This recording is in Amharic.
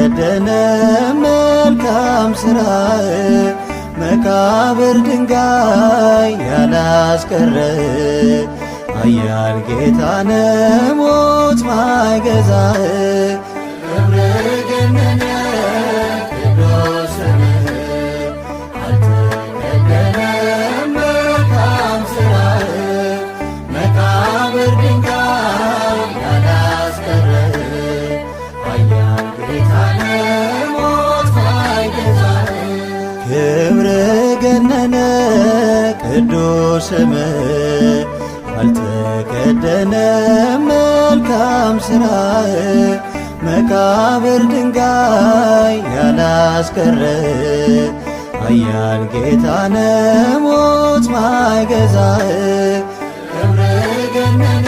ደነ መልካም ሥራህ መቃብር ድንጋይ ያላስቀረ ኃያል ጌታነ ሞት ማይገዛህ ክብር ገነነ ቅዱስ ስምህ አልተከደነም መልካም ሥራህ መቃብር ድንጋይ ያላስቀረ ኃያል ጌታነ ሞት ማይገዛህ ክብር ገነነ ቅዱስ ስምህ አልተከደነም መልካም ሥራህ መቃብር ድንጋይ ያላስቀረ ኃያል ጌታነ ሞት ማይገዛህ ክብር ገነነ